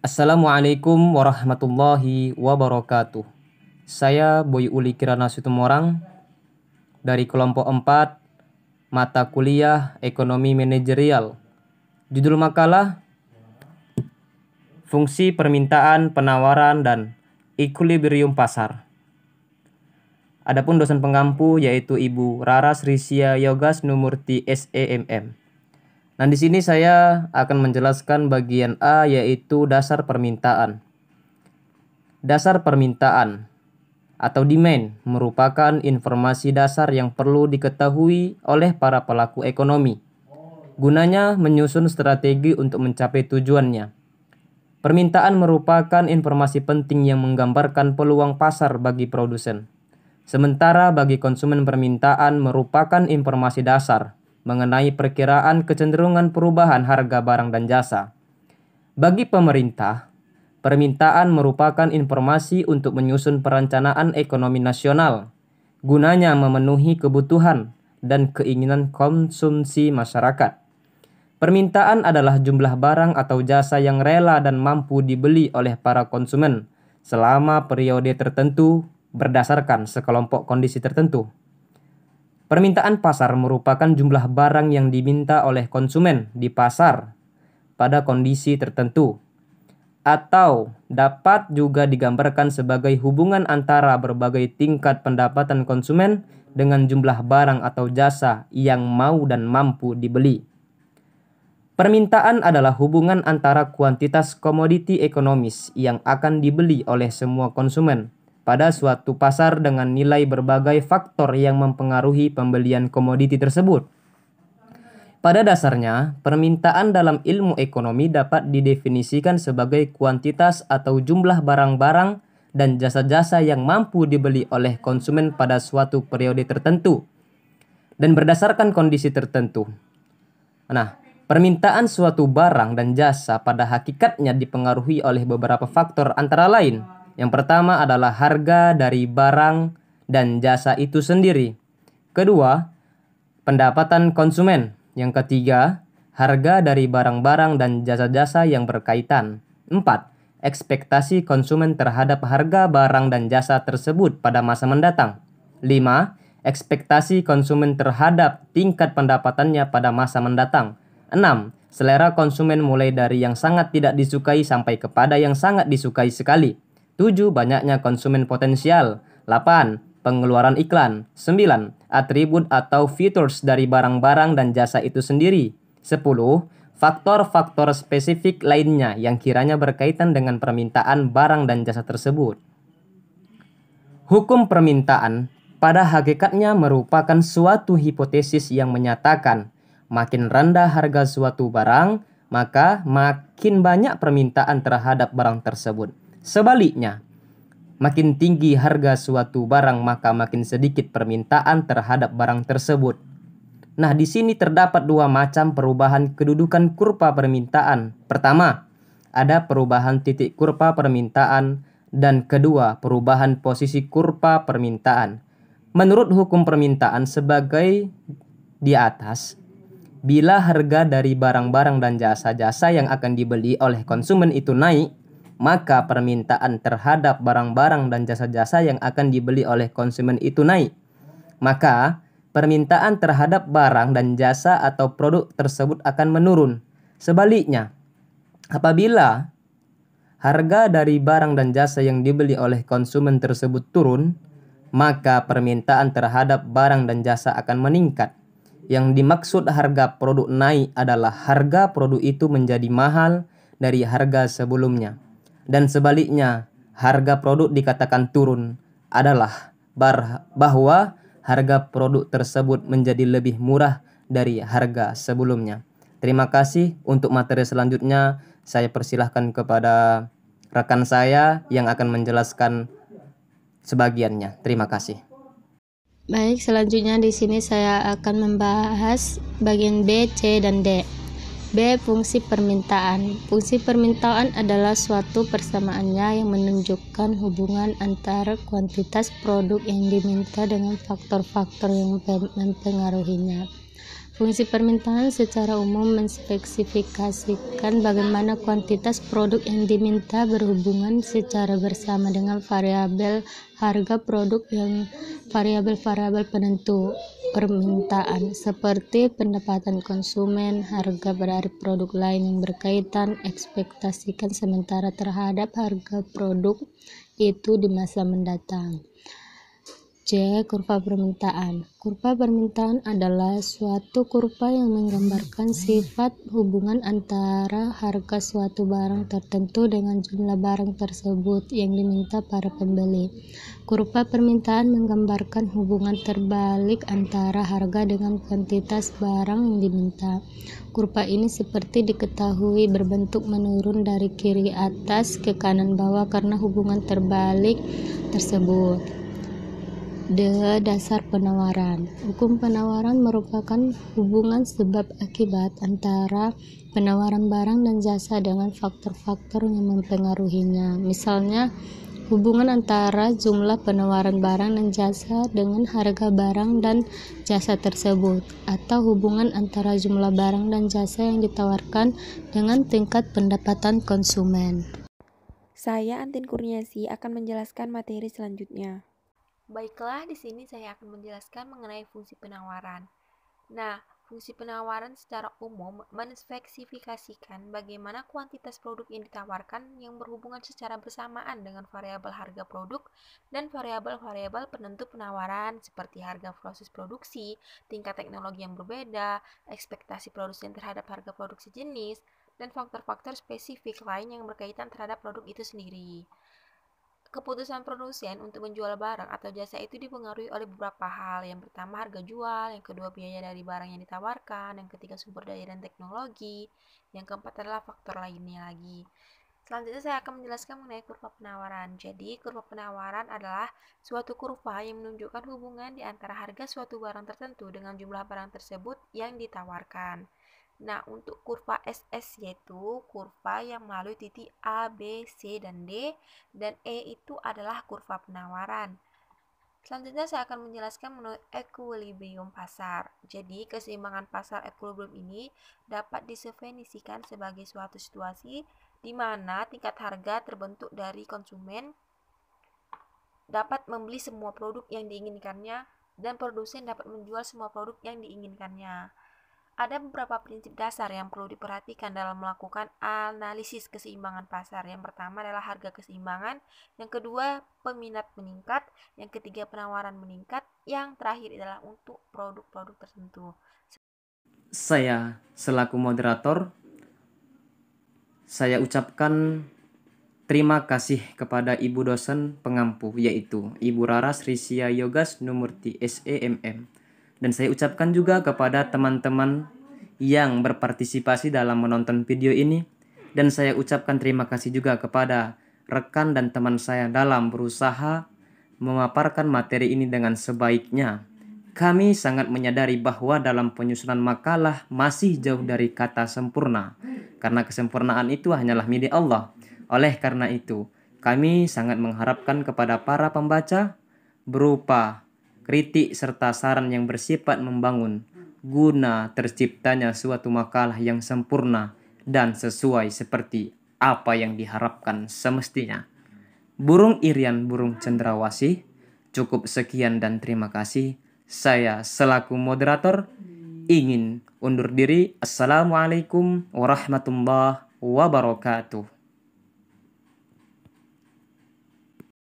Assalamualaikum warahmatullahi wabarakatuh. Saya Boy Uli Kirana Sutumorang dari kelompok 4 mata kuliah Ekonomi Manajerial. Judul makalah Fungsi Permintaan, Penawaran, dan Equilibrium Pasar. Adapun dosen pengampu yaitu Ibu Raras Risia Yogas Numurti SEMM. Nah, di sini saya akan menjelaskan bagian A yaitu dasar permintaan. Dasar permintaan atau demand merupakan informasi dasar yang perlu diketahui oleh para pelaku ekonomi. Gunanya menyusun strategi untuk mencapai tujuannya. Permintaan merupakan informasi penting yang menggambarkan peluang pasar bagi produsen. Sementara bagi konsumen permintaan merupakan informasi dasar mengenai perkiraan kecenderungan perubahan harga barang dan jasa. Bagi pemerintah, permintaan merupakan informasi untuk menyusun perencanaan ekonomi nasional. Gunanya memenuhi kebutuhan dan keinginan konsumsi masyarakat. Permintaan adalah jumlah barang atau jasa yang rela dan mampu dibeli oleh para konsumen selama periode tertentu berdasarkan sekelompok kondisi tertentu. Permintaan pasar merupakan jumlah barang yang diminta oleh konsumen di pasar pada kondisi tertentu, atau dapat juga digambarkan sebagai hubungan antara berbagai tingkat pendapatan konsumen dengan jumlah barang atau jasa yang mau dan mampu dibeli. Permintaan adalah hubungan antara kuantitas komoditi ekonomis yang akan dibeli oleh semua konsumen pada suatu pasar dengan nilai berbagai faktor yang mempengaruhi pembelian komoditi tersebut. Pada dasarnya, permintaan dalam ilmu ekonomi dapat didefinisikan sebagai kuantitas atau jumlah barang-barang dan jasa-jasa yang mampu dibeli oleh konsumen pada suatu periode tertentu dan berdasarkan kondisi tertentu. Nah, permintaan suatu barang dan jasa pada hakikatnya dipengaruhi oleh beberapa faktor antara lain. Yang pertama adalah harga dari barang dan jasa itu sendiri. Kedua, pendapatan konsumen. Yang ketiga, harga dari barang-barang dan jasa-jasa yang berkaitan. 4. Ekspektasi konsumen terhadap harga barang dan jasa tersebut pada masa mendatang. 5. Ekspektasi konsumen terhadap tingkat pendapatannya pada masa mendatang. 6. Selera konsumen mulai dari yang sangat tidak disukai sampai kepada yang sangat disukai sekali. 7. Banyaknya konsumen potensial. 8. Pengeluaran iklan. 9. Atribut atau features dari barang-barang dan jasa itu sendiri. 10. Faktor-faktor spesifik lainnya yang kiranya berkaitan dengan permintaan barang dan jasa tersebut. Hukum permintaan pada hakikatnya merupakan suatu hipotesis yang menyatakan makin rendah harga suatu barang, maka makin banyak permintaan terhadap barang tersebut. Sebaliknya, makin tinggi harga suatu barang maka makin sedikit permintaan terhadap barang tersebut. Nah, di sini terdapat dua macam perubahan kedudukan kurva permintaan. Pertama, ada perubahan titik kurva permintaan dan kedua, perubahan posisi kurva permintaan. Menurut hukum permintaan sebagai di atas, bila harga dari barang-barang dan jasa-jasa yang akan dibeli oleh konsumen itu naik, maka permintaan terhadap barang-barang dan jasa-jasa yang akan dibeli oleh konsumen itu naik. Maka permintaan terhadap barang dan jasa atau produk tersebut akan menurun. Sebaliknya, apabila harga dari barang dan jasa yang dibeli oleh konsumen tersebut turun, maka permintaan terhadap barang dan jasa akan meningkat. Yang dimaksud harga produk naik adalah harga produk itu menjadi mahal dari harga sebelumnya. Dan sebaliknya, harga produk dikatakan turun adalah bahwa harga produk tersebut menjadi lebih murah dari harga sebelumnya. Terima kasih. Untuk materi selanjutnya, saya persilahkan kepada rekan saya yang akan menjelaskan sebagiannya. Terima kasih. Baik, selanjutnya di sini saya akan membahas bagian B, C, dan D. B. Fungsi permintaan. Fungsi permintaan adalah suatu persamaannya yang menunjukkan hubungan antara kuantitas produk yang diminta dengan faktor-faktor yang mempengaruhinya. Fungsi permintaan secara umum menspesifikasikan bagaimana kuantitas produk yang diminta berhubungan secara bersama dengan variabel harga produk yang variabel-variabel penentu permintaan seperti pendapatan konsumen, harga dari produk lain yang berkaitan, ekspektasikan sementara terhadap harga produk itu di masa mendatang. C. Kurva permintaan. Kurva permintaan adalah suatu kurva yang menggambarkan sifat hubungan antara harga suatu barang tertentu dengan jumlah barang tersebut yang diminta para pembeli. Kurva permintaan menggambarkan hubungan terbalik antara harga dengan kuantitas barang yang diminta. Kurva ini seperti diketahui berbentuk menurun dari kiri atas ke kanan bawah karena hubungan terbalik tersebut. Dasar penawaran. Hukum penawaran merupakan hubungan sebab akibat antara penawaran barang dan jasa dengan faktor-faktor yang mempengaruhinya. Misalnya, hubungan antara jumlah penawaran barang dan jasa dengan harga barang dan jasa tersebut, atau hubungan antara jumlah barang dan jasa yang ditawarkan dengan tingkat pendapatan konsumen. Saya Antin Kurniasi akan menjelaskan materi selanjutnya. Baiklah, di sini saya akan menjelaskan mengenai fungsi penawaran. Nah, fungsi penawaran secara umum menspesifikasikan bagaimana kuantitas produk yang ditawarkan yang berhubungan secara bersamaan dengan variabel harga produk dan variabel-variabel penentu penawaran seperti harga proses produksi, tingkat teknologi yang berbeda, ekspektasi produsen terhadap harga produk sejenis, dan faktor-faktor spesifik lain yang berkaitan terhadap produk itu sendiri. Keputusan produsen untuk menjual barang atau jasa itu dipengaruhi oleh beberapa hal. Yang pertama harga jual, yang kedua biaya dari barang yang ditawarkan, yang ketiga sumber daya dan teknologi, yang keempat adalah faktor lainnya lagi. Selanjutnya saya akan menjelaskan mengenai kurva penawaran. Jadi, kurva penawaran adalah suatu kurva yang menunjukkan hubungan di antara harga suatu barang tertentu dengan jumlah barang tersebut yang ditawarkan. Nah, untuk kurva SS yaitu kurva yang melalui titik A, B, C, dan D, dan E itu adalah kurva penawaran. Selanjutnya saya akan menjelaskan mengenai equilibrium pasar. Jadi, keseimbangan pasar equilibrium ini dapat didefinisikan sebagai suatu situasi di mana tingkat harga terbentuk dari konsumen dapat membeli semua produk yang diinginkannya dan produsen dapat menjual semua produk yang diinginkannya. Ada beberapa prinsip dasar yang perlu diperhatikan dalam melakukan analisis keseimbangan pasar. Yang pertama adalah harga keseimbangan, yang kedua peminat meningkat, yang ketiga penawaran meningkat, yang terakhir adalah untuk produk-produk tertentu. Saya selaku moderator, saya ucapkan terima kasih kepada Ibu dosen pengampu yaitu Ibu Raras Risia Yogas Numurti SEMM. Dan saya ucapkan juga kepada teman-teman yang berpartisipasi dalam menonton video ini. Dan saya ucapkan terima kasih juga kepada rekan dan teman saya dalam berusaha memaparkan materi ini dengan sebaiknya. Kami sangat menyadari bahwa dalam penyusunan makalah masih jauh dari kata sempurna. Karena kesempurnaan itu hanyalah milik Allah. Oleh karena itu, kami sangat mengharapkan kepada para pembaca berupa kritik serta saran yang bersifat membangun guna terciptanya suatu makalah yang sempurna dan sesuai seperti apa yang diharapkan semestinya. Burung Irian Burung Cendrawasih, cukup sekian dan terima kasih. Saya selaku moderator ingin undur diri. Assalamualaikum warahmatullahi wabarakatuh.